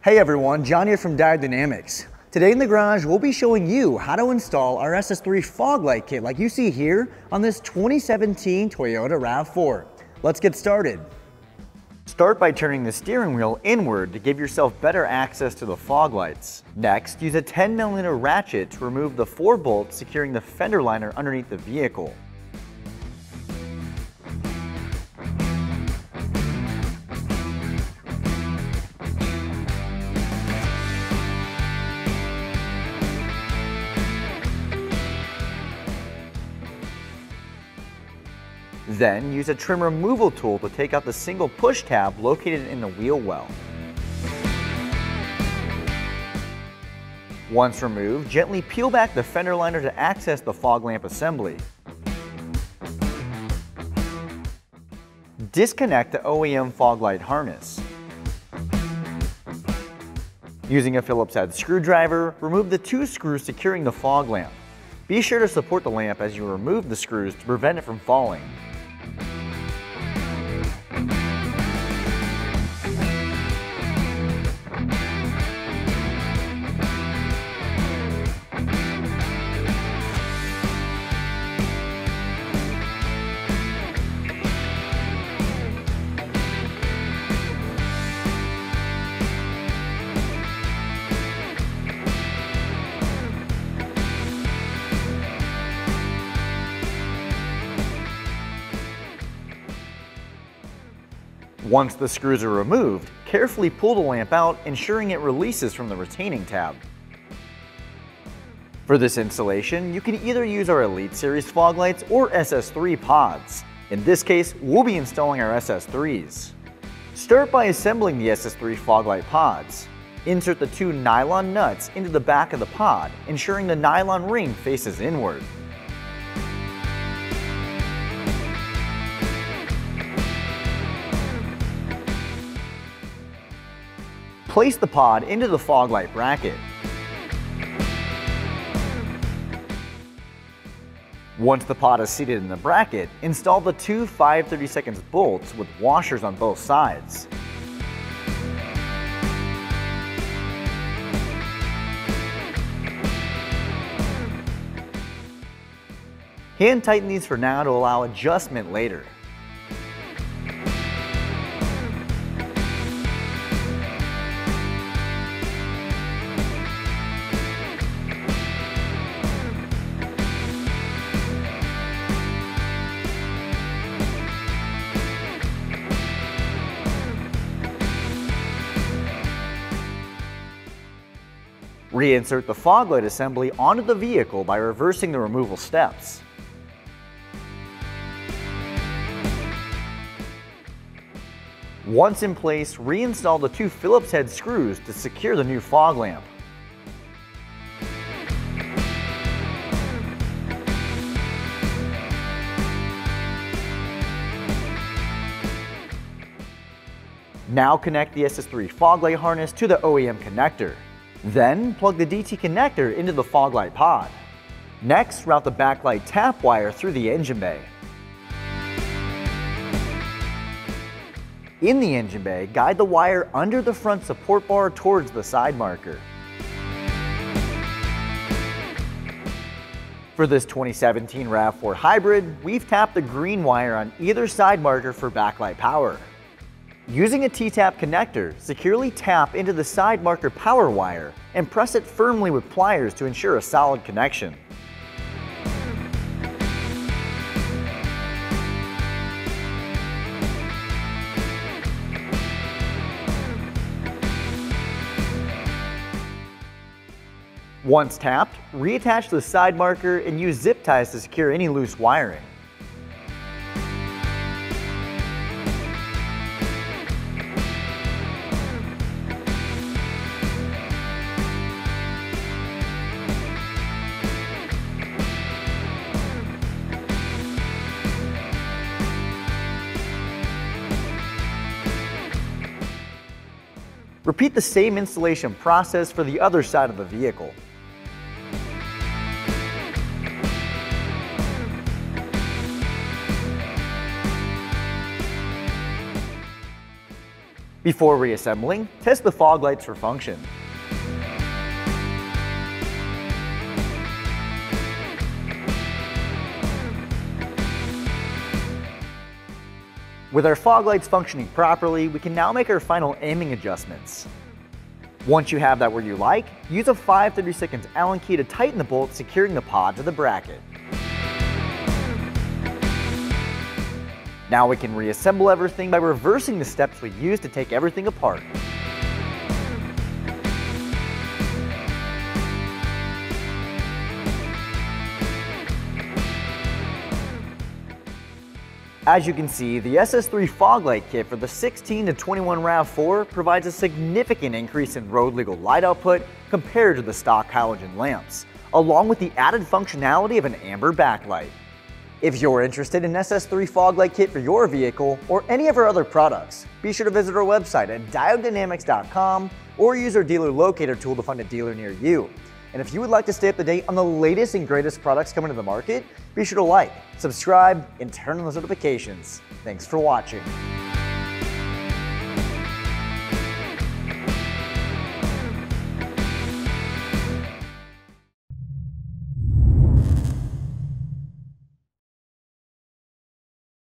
Hey everyone, John here from Diode. Today in the garage, we'll be showing you how to install our SS3 Fog Light Kit like you see here on this 2017 Toyota RAV4. Let's get started. Start by turning the steering wheel inward to give yourself better access to the fog lights. Next, use a 10mm ratchet to remove the 4 bolts securing the fender liner underneath the vehicle. Then use a trim removal tool to take out the single push tab located in the wheel well. Once removed, gently peel back the fender liner to access the fog lamp assembly. Disconnect the OEM fog light harness. Using a Phillips head screwdriver, remove the 2 screws securing the fog lamp. Be sure to support the lamp as you remove the screws to prevent it from falling. Once the screws are removed, carefully pull the lamp out, ensuring it releases from the retaining tab. For this installation, you can either use our Elite Series fog lights or SS3 pods. In this case, we'll be installing our SS3s. Start by assembling the SS3 fog light pods. Insert the 2 nylon nuts into the back of the pod, ensuring the nylon ring faces inward. Place the pod into the fog light bracket. Once the pod is seated in the bracket, install the 2 5/32 bolts with washers on both sides. Hand tighten these for now to allow adjustment later. Reinsert the fog light assembly onto the vehicle by reversing the removal steps. Once in place, reinstall the 2 Phillips head screws to secure the new fog lamp. Now connect the SS3 fog light harness to the OEM connector. Then, plug the DT connector into the fog light pod. Next, route the backlight tap wire through the engine bay. In the engine bay, guide the wire under the front support bar towards the side marker. For this 2017 RAV4 Hybrid, we've tapped the green wire on either side marker for backlight power. Using a T-tap connector, securely tap into the side marker power wire and press it firmly with pliers to ensure a solid connection. Once tapped, reattach the side marker and use zip ties to secure any loose wiring. Repeat the same installation process for the other side of the vehicle. Before reassembling, test the fog lights for function. With our fog lights functioning properly, we can now make our final aiming adjustments. Once you have that where you like, use a 5/32 Allen key to tighten the bolt securing the pod to the bracket. Now we can reassemble everything by reversing the steps we used to take everything apart. As you can see, the SS3 Fog Light Kit for the 16 to 21 RAV4 provides a significant increase in road legal light output compared to the stock halogen lamps, along with the added functionality of an amber backlight. If you're interested in SS3 Fog Light Kit for your vehicle or any of our other products, be sure to visit our website at diodedynamics.com or use our dealer locator tool to find a dealer near you. And if you would like to stay up to date on the latest and greatest products coming to the market, be sure to like, subscribe, and turn on those notifications. Thanks for watching.